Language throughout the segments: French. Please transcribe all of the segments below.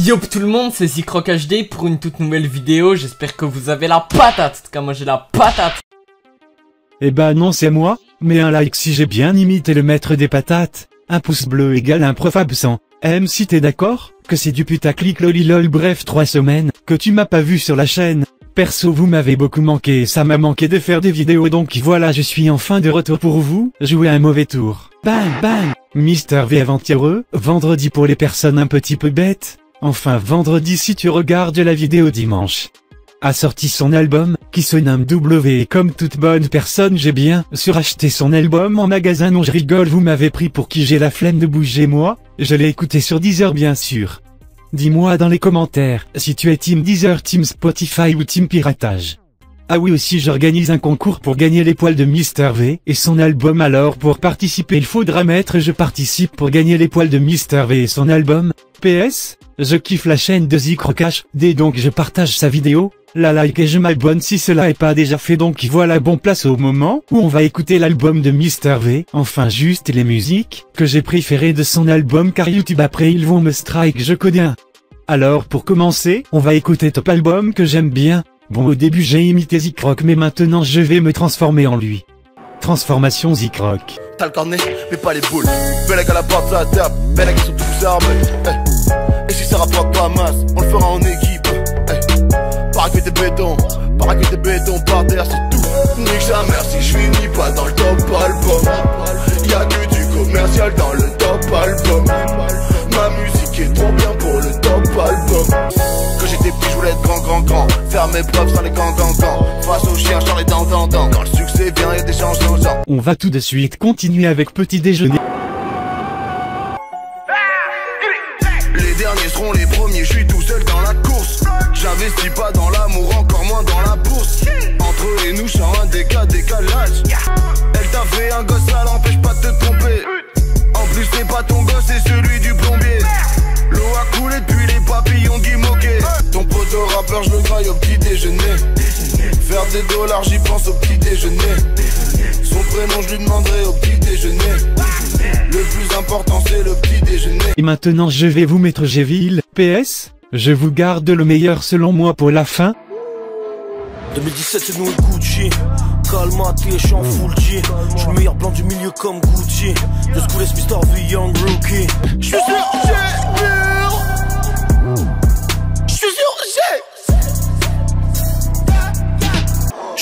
Yop tout le monde, c'est Zikrock HD pour une toute nouvelle vidéo, j'espère que vous avez la patate, en tout cas moi j'ai la patate. Eh bah non c'est moi, mais un like si j'ai bien imité le maître des patates, un pouce bleu égale un prof absent, M si t'es d'accord, que c'est du putaclic lolilol bref 3 semaines, que tu m'as pas vu sur la chaîne. Perso vous m'avez beaucoup manqué et ça m'a manqué de faire des vidéos donc voilà je suis enfin de retour pour vous, jouer un mauvais tour. Bang bang, Mr V aventureux, vendredi pour les personnes un petit peu bêtes. Enfin vendredi si tu regardes la vidéo dimanche. A sorti son album, qui se nomme W et comme toute bonne personne j'ai bien suracheté son album en magasin. Non je rigole, vous m'avez pris pour qui j'ai la flemme de bouger moi, je l'ai écouté sur Deezer bien sûr. Dis-moi dans les commentaires si tu es team Deezer, team Spotify ou team piratage. Ah oui aussi j'organise un concours pour gagner les poils de Mr V et son album, alors pour participer il faudra mettre je participe pour gagner les poils de Mr V et son album. PS, je kiffe la chaîne de Zikrock HD donc je partage sa vidéo, la like et je m'abonne si cela est pas déjà fait donc voilà bon place au moment où on va écouter l'album de Mr V, enfin juste les musiques que j'ai préférées de son album car YouTube après ils vont me strike je connais un. Alors pour commencer, on va écouter Top Album que j'aime bien. Bon au début j'ai imité Zikrock mais maintenant je vais me transformer en lui. Transformation Zikrock. T'as le carnet, mais pas les boules. Bellec à la porte, ça tape. Bellec ils sont tous armés. Et si ça rapporte pas masse, on le fera en équipe. Pareil que des bétons, par terre, c'est tout. Nique sa mère si je finis pas dans le top album. Y'a que du commercial dans le top album. Ma musique est trop bien pour le top album. Quand j'étais petit je voulais être grand. Faire mes preuves sans les gants. Face aux chiens j'en ai dans. Quand le succès vient et d'échange aux gens. On va tout de suite continuer avec petit déjeuner. Les derniers seront les premiers, je suis tout seul dans la course. J'investis pas dans l'amour, encore moins dans la bourse. Entre eux et nous, je sens un décalage. Elle t'a fait un gosse, ça l'empêche pas de te tromper. En plus c'est pas ton gosse, c'est celui du plombier. L'eau a coulé depuis les papillons qui moquaient. Ton poteau rappeur, je le graille au petit déjeuner. Faire des dollars, j'y pense au petit déjeuner. Son prénom, je lui demanderai au petit déjeuner. Le plus important, c'est le petit déjeuner. Et maintenant je vais vous mettre Géville. PS, je vous garde le meilleur selon moi pour la fin. 2017 c'est nous et Gucci. Calmate, je suis en full G. Je suis le meilleur blanc du milieu comme Gucci. De school is Mr. V, young rookie. Je suis sûr,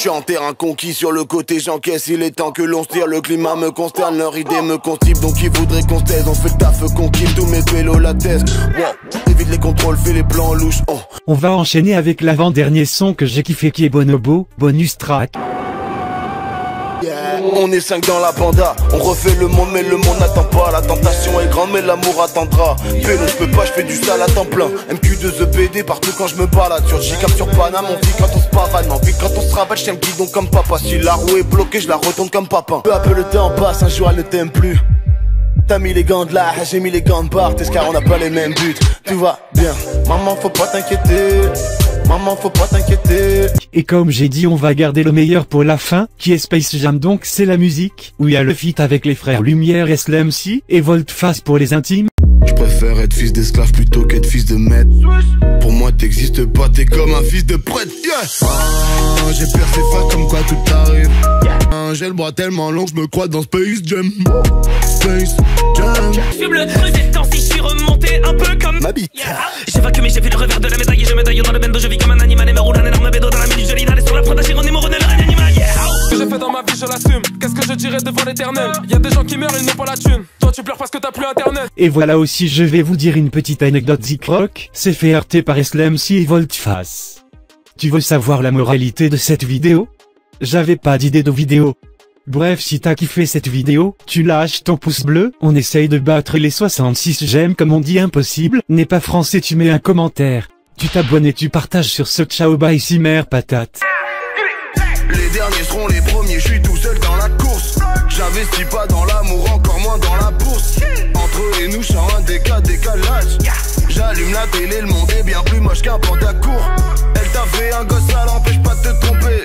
Je suis en terrain conquis sur le côté, j'encaisse, il est temps que l'on se tire. Le climat me consterne, leur idée me constipe. Donc ils voudraient qu'on se taise, on fait le taf qu'on kiffe. Tous mes pélos la thèse, wow. Évite les contrôles, fais les plans louches, oh. On va enchaîner avec l'avant-dernier son que j'ai kiffé qui est Bonobo, bonus track. On est 5 dans la banda, on refait le monde mais le monde n'attend pas. La tentation est grande mais l'amour attendra. Pélo je peux pas, je fais du sale à temps plein. MQ2EPD partout quand je me balade. Sur J-Cap sur Paname, on vit quand on se parade. On vit quand on se rabat, je tiens le guidon comme papa. Si la roue est bloquée, je la retourne comme papa. Peu à peu le temps passe, un jour elle ne t'aime plus. T'as mis les gants de là, j'ai mis les gants de Barthes, car on n'a pas les mêmes buts. Tu vas bien, maman faut pas t'inquiéter. Maman faut pas t'inquiéter. Et comme j'ai dit on va garder le meilleur pour la fin, qui est Space Jam donc c'est la musique, où il y a le feat avec les frères Lumière et SLMC, et Volteface pour les intimes. Je préfère être fils d'esclave plutôt qu'être fils de maître. Pour moi t'existes pas, t'es comme un fils de prêtre. Yeah. J'ai percé face comme quoi tout arrive. J'ai le bras tellement long que je me crois dans Space Jam. Space Jam. Fume le truc des temps si je suis remonté un peu comme ma bite. J'ai vaincu mais j'ai fait le revers de la médaille. Et je médaille dans le bendo, je vis comme un animal. Et me roule un énorme bédo dans la minute. Je lis d'aller sur la prod à Géronimo, René le règne animal. Ce que j'ai fait dans ma vie je l'assume. Qu'est-ce que je dirais devant l'éternel? Y'a des gens qui meurent, ils n'ont pas la thune. Toi tu pleures parce que t'as plus internet. Et voilà aussi je vais vous dire une petite anecdote Zikrock, c'est fait heurter par SLMC et Volteface. Tu veux savoir la moralité de cette vidéo? J'avais pas d'idée de vidéo. Bref si t'as kiffé cette vidéo, tu lâches ton pouce bleu, on essaye de battre les 66 j'aime comme on dit impossible, n'est pas français tu mets un commentaire. Tu t'abonnes et tu partages sur ce ciao bye si mère patate. Les derniers seront les premiers, je suis tout seul dans la course. J'investis pas dans l'amour, encore moins dans la bourse. Entre eux et nous, je sens un décalage. J'allume la télé, le monde est bien plus moche qu'un pandacourt. Elle t'a fait un gosse, ça l'empêche pas de te tromper.